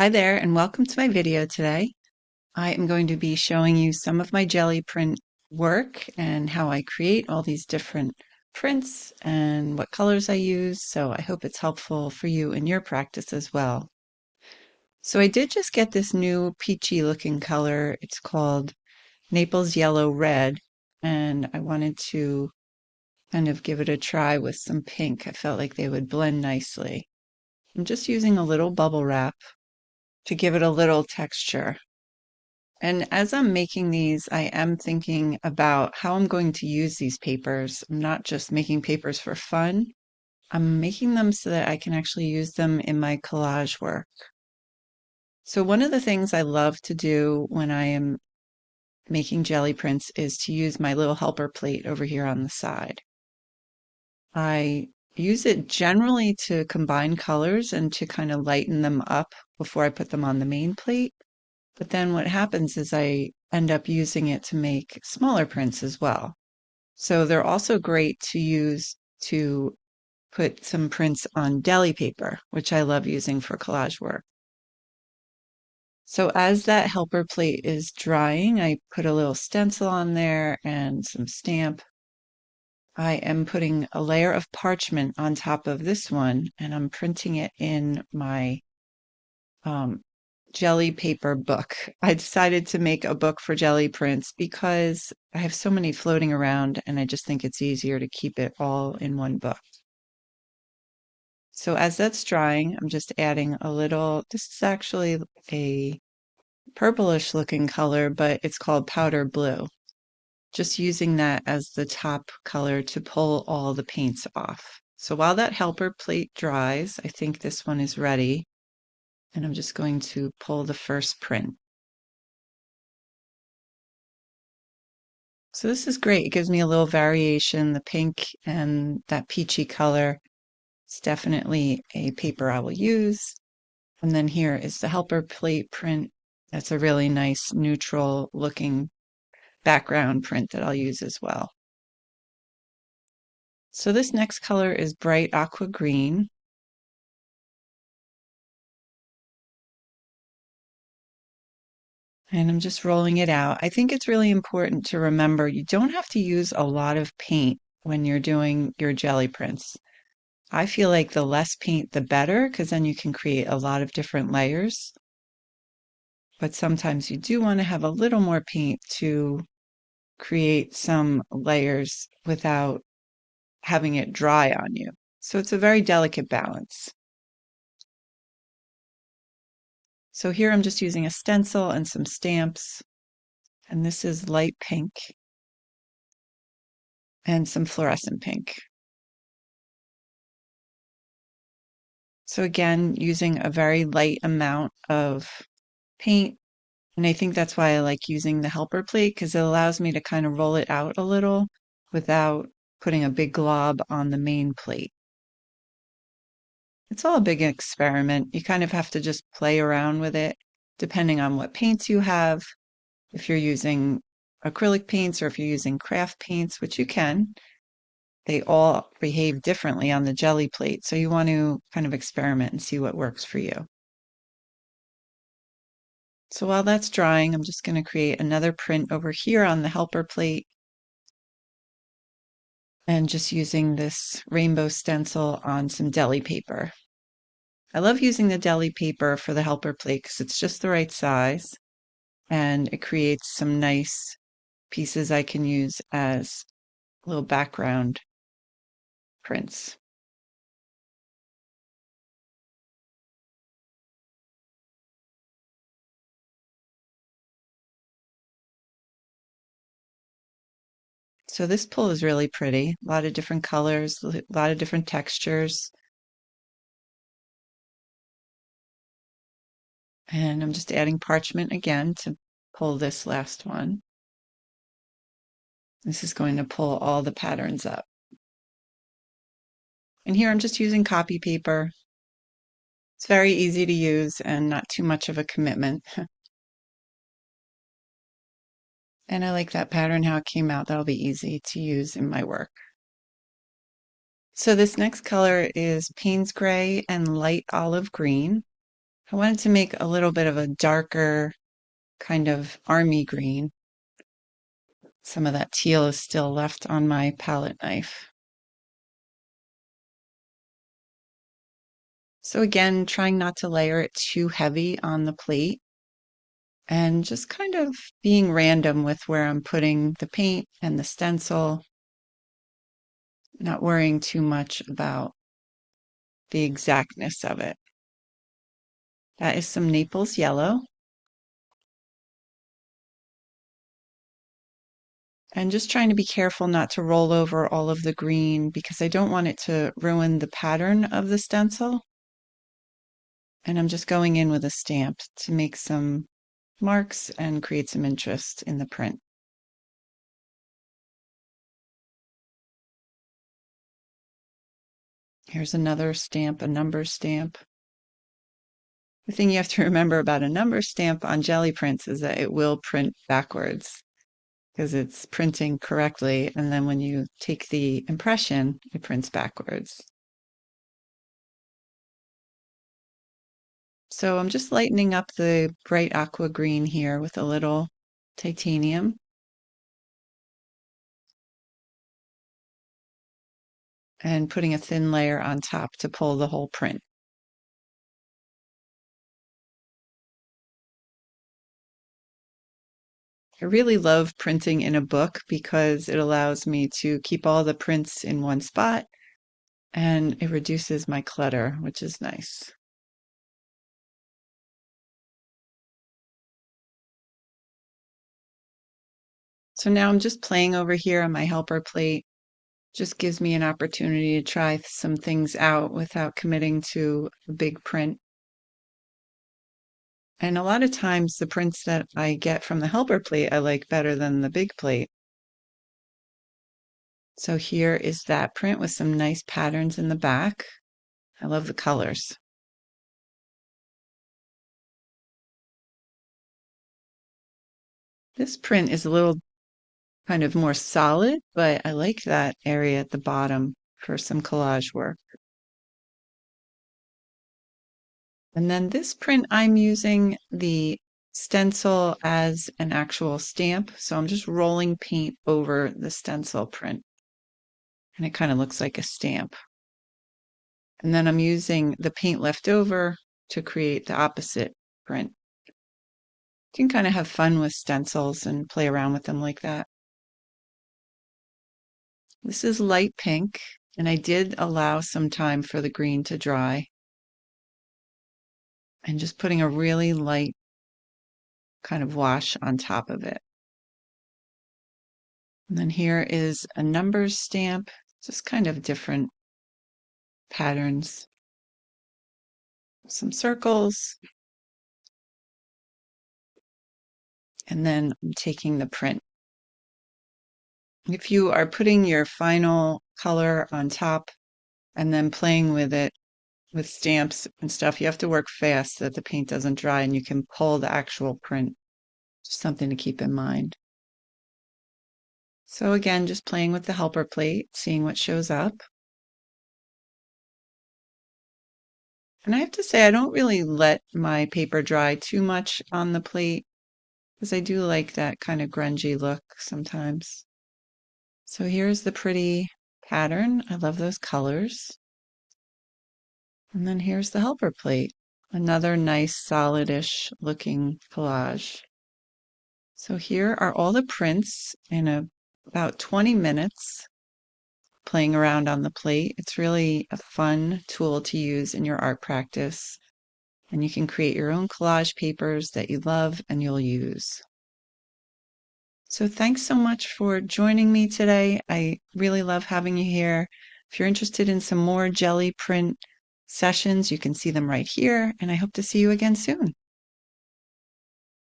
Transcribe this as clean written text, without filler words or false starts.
Hi there, and welcome to my video today. I am going to be showing you some of my jelly print work and how I create all these different prints and what colors I use, so I hope it's helpful for you in your practice as well. So I did just get this new peachy looking color. It's called Naples Yellow Red, and I wanted to kind of give it a try with some pink. I felt like they would blend nicely. I'm just using a little bubble wrap to give it a little texture. And as I'm making these, I am thinking about how I'm going to use these papers. I'm not just making papers for fun. I'm making them so that I can actually use them in my collage work. So one of the things I love to do when I am making jelly prints is to use my little helper plate over here on the side. I use it generally to combine colors and to kind of lighten them up before I put them on the main plate. But then what happens is I end up using it to make smaller prints as well. So they're also great to use to put some prints on deli paper, which I love using for collage work. So as that helper plate is drying, I put a little stencil on there and some stamp. I am putting a layer of parchment on top of this one, and I'm printing it in my um, jelly paper book. I decided to make a book for jelly prints because I have so many floating around and I just think it's easier to keep it all in one book. So as that's drying, I'm just adding a little, this is actually a purplish looking color, but it's called powder blue. Just using that as the top color to pull all the paints off. So while that helper plate dries, I think this one is ready. And I'm just going to pull the first print. So this is great. It gives me a little variation. The pink and that peachy color. It's definitely a paper I will use. And then here is the helper plate print. That's a really nice neutral looking background print that I'll use as well. So this next color is bright aqua green. And I'm just rolling it out. I think it's really important to remember you don't have to use a lot of paint when you're doing your jelly prints. I feel like the less paint, the better, because then you can create a lot of different layers. But sometimes you do want to have a little more paint to create some layers without having it dry on you. So it's a very delicate balance. So here I'm just using a stencil and some stamps, and this is light pink and some fluorescent pink. So again, using a very light amount of paint. And I think that's why I like using the helper plate because it allows me to kind of roll it out a little without putting a big glob on the main plate. It's all a big experiment. You kind of have to just play around with it depending on what paints you have. If you're using acrylic paints or if you're using craft paints, which you can, they all behave differently on the jelly plate. So you want to kind of experiment and see what works for you. So while that's drying, I'm just going to create another print over here on the helper plate and just using this rainbow stencil on some deli paper. I love using the deli paper for the helper plate because it's just the right size and it creates some nice pieces I can use as little background prints. So this pull is really pretty. A lot of different colors, a lot of different textures. And I'm just adding parchment again to pull this last one. This is going to pull all the patterns up. And here I'm just using copy paper. It's very easy to use and not too much of a commitment. And I like that pattern, how it came out. That'll be easy to use in my work. So this next color is Payne's Gray and Light Olive Green. I wanted to make a little bit of a darker kind of army green. Some of that teal is still left on my palette knife. So again, trying not to layer it too heavy on the plate and just kind of being random with where I'm putting the paint and the stencil, not worrying too much about the exactness of it. That is some Naples yellow. And just trying to be careful not to roll over all of the green because I don't want it to ruin the pattern of the stencil. And I'm just going in with a stamp to make some marks and create some interest in the print. Here's another stamp, a number stamp. The thing you have to remember about a number stamp on Gelli prints is that it will print backwards because it's printing correctly, and then when you take the impression, it prints backwards. So I'm just lightening up the bright aqua green here with a little titanium. And putting a thin layer on top to pull the whole print. I really love printing in a book because it allows me to keep all the prints in one spot and it reduces my clutter, which is nice. So now I'm just playing over here on my helper plate. Just gives me an opportunity to try some things out without committing to a big print. And a lot of times the prints that I get from the helper plate I like better than the big plate. So here is that print with some nice patterns in the back. I love the colors. This print is a little kind of more solid, but I like that area at the bottom for some collage work. And then this print, I'm using the stencil as an actual stamp. So I'm just rolling paint over the stencil print. And it kind of looks like a stamp. And then I'm using the paint left over to create the opposite print. You can kind of have fun with stencils and play around with them like that. This is light pink, and I did allow some time for the green to dry. And just putting a really light kind of wash on top of it. And then here is a numbers stamp, just kind of different patterns. Some circles. And then I'm taking the print. If you are putting your final color on top and then playing with it with stamps and stuff, you have to work fast so that the paint doesn't dry and you can pull the actual print. Just something to keep in mind. So again, just playing with the helper plate, seeing what shows up. And I have to say, I don't really let my paper dry too much on the plate because I do like that kind of grungy look sometimes. So here's the pretty pattern. I love those colors. And then here's the helper plate. Another nice solidish looking collage. So here are all the prints in about 20 minutes playing around on the plate. It's really a fun tool to use in your art practice. And you can create your own collage papers that you love and you'll use. So thanks so much for joining me today. I really love having you here. If you're interested in some more Gelli print sessions, you can see them right here, and I hope to see you again soon.